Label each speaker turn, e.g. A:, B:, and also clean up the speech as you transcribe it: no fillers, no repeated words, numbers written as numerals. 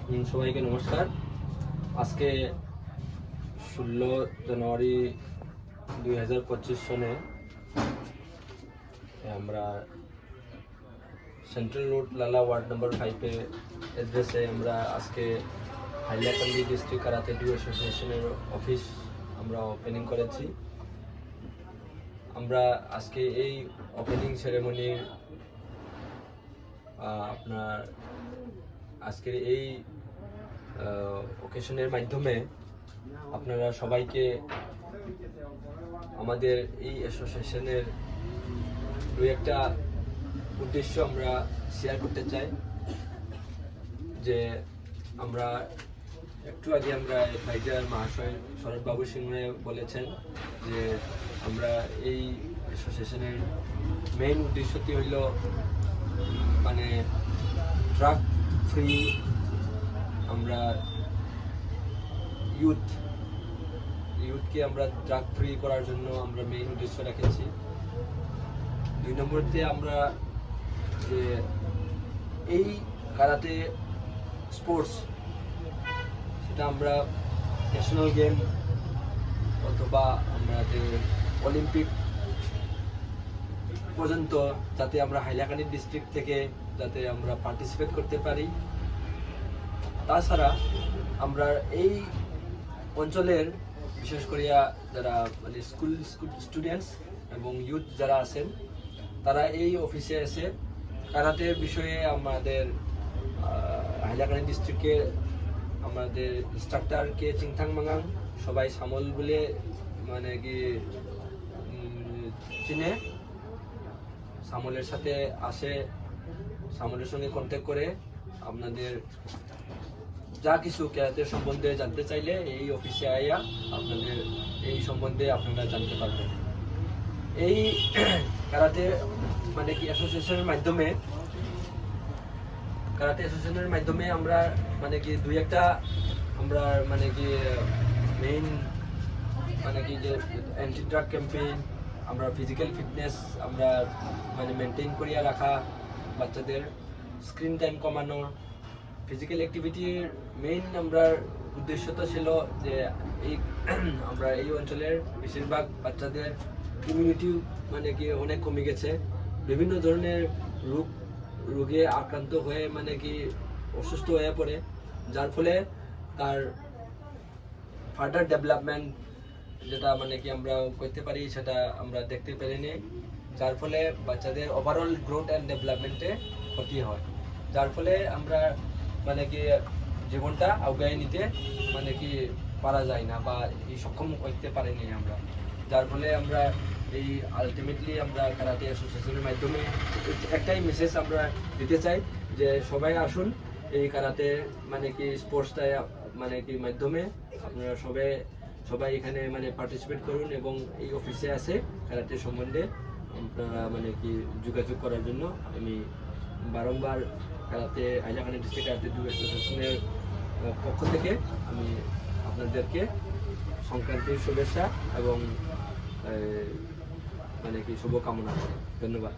A: সবাইকে নমস্কার। আজকে 16 জানুয়ারি 2025 সনে আমরা সেন্ট্রাল রোড লালা ওয়ার্ড নম্বর 5 এড্রেসে আমরা আজকে হাইলাকান্দি ডিস্ট্রিক্ট কারাতে ডু অ্যাসোসিয়েশনের অফিস আমরা ওপেনিং করেছি। আমরা আজকে এই ওপেনিং সেরেমনি আপনার আজকের এই ওকেশনের মাধ্যমে আপনারা সবাইকে আমাদের এই অ্যাসোসিয়েশনের দু একটা উদ্দেশ্য আমরা শেয়ার করতে চাই। যে আমরা একটু আগে আমরা ভাইজার মহাশয় শরৎবাবু সিংহ বলেছেন যে আমরা এই অ্যাসোসিয়েশনের মেইন উদ্দেশ্যটি হইল মানে ড্রাগ ফ্রি আমরা ইউথকে আমরা ড্রাগ ফ্রি করার জন্য আমরা মেইন উদ্দেশ্য রেখেছি। 2 নম্বরতে আমরা যে এই কারাতে স্পোর্টস সেটা আমরা ন্যাশনাল গেম অথবা আমাদের অলিম্পিক পর্যন্ত যাতে আমরা হাইলাকান্দি ডিস্ট্রিক্ট থেকে যাতে আমরা পার্টিসিপেট করতে পারি। তাছাড়া আমরা এই অঞ্চলের বিশেষ করিয়া যারা মানে স্কুল স্টুডেন্টস এবং ইউথ যারা আছেন তারা এই অফিসে এসে কারাতের বিষয়ে আমাদের হাইলাকান্দি ডিস্ট্রিক্টের আমাদের ইনস্ট্রাক্টরকে চিংথাং মাঙাং সবাই সামল বলে মানে কি চিনে, সামলের সাথে আসে, সামলের সঙ্গে কন্ট্যাক্ট করে আপনাদের যা কিছু ক্যারাতের সম্বন্ধে জানতে চাইলে এই অফিসে আইয়া আপনাদের এই সম্বন্ধে আপনারা জানতে পারবেন। এই কারাতে মানে কি অ্যাসোসিয়েশনের মাধ্যমে আমরা মানে কি দুই একটা আমরা মানে কি মেইন মানে কি যে অ্যান্টি ড্রাগ ক্যাম্পেইন, আমরা ফিজিক্যাল ফিটনেস আমরা মানে মেনটেন করিয়া রাখা, বাচ্চাদের স্ক্রিন টাইম কমানো, ফিজিক্যাল অ্যাক্টিভিটির মেইন আমরা উদ্দেশ্যটা ছিল যে এই আমরা এই অঞ্চলের বেশিরভাগ বাচ্চাদের ইমিউনিটি মানে কি অনেক কমে গেছে, বিভিন্ন ধরনের রোগে আক্রান্ত হয়ে মানে কি অসুস্থ হয়ে পড়ে, যার ফলে তার ফার্দার ডেভেলপমেন্ট যেটা মানে কি আমরা করতে পারি সেটা আমরা দেখতে পারিনি, যার ফলে বাচ্চাদের ওভারঅল গ্রোথ অ্যান্ড ডেভেলপমেন্টে ক্ষতি হয়, যার ফলে আমরা মানে কি জীবনটা আগায় নিতে মানে কি পারা যায় না বা এই সক্ষম করতে পারিনি আমরা, যার ফলে আমরা এই আলটিমেটলি আমরা কারাতে অ্যাসোসিয়েশনের মাধ্যমে একটাই মেসেজ আমরা দিতে চাই যে সবাই আসুন এই কারাতে মানে কি স্পোর্টসটায় মানে কি মাধ্যমে আপনারা সবাই এখানে মানে পার্টিসিপেট করুন এবং এই অফিসে আসে কারাতে সম্বন্ধে আপনারা মানে কি যোগাযোগ করার জন্য আমি বারংবার karate Hailakandi district karate do অ্যাসোসিয়েশনের পক্ষ থেকে আমি আপনাদেরকে সংক্রান্তির শুভেচ্ছা এবং মানে কি শুভকামনা করি। ধন্যবাদ।